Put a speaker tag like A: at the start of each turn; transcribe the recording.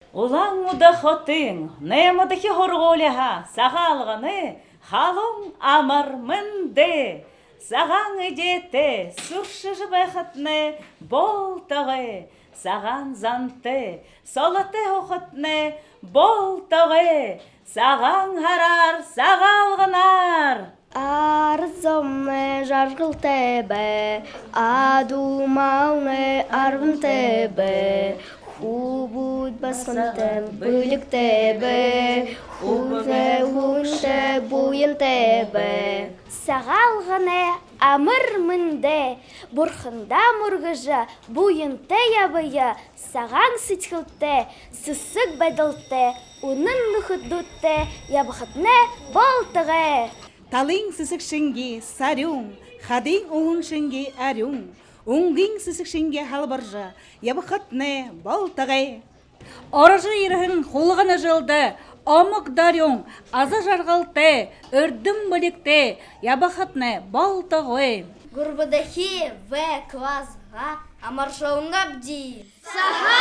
A: Улаң уда хотың, немадахи хорголяха, сағалғаны, халың амар мінді. Саған идеті, сұршыжы бәхітні, болтығы. Саған занты, солаты оқытны, болтығы. Саған харар, сағалғынар.
B: Арзомны жарғыл тәбі, адумалны арвын тәбі. Хубуд басқынты бүлік тәбі, хузы хуншы буйын тәбі.
C: Сағалғыны амыр мінді, бұрхында мұрғыжы, буйынты ябыйы, саған сычқылты, сысық бәділті, унын мұхыддутты, ябықытны болтығы.
D: Талың сысық шынге сарюң, хадың оғын шынге әрюң, оңғың сысық шынге халбаржа, ябықытны болтығы.
E: Орыжы ирህін қолғаны жылды, омық дарюң, азы жарғалты, үрдім бөлікті, ябақытны болтығы.
B: Гурбадахи ве класға амаршауыңа бді.
C: Саға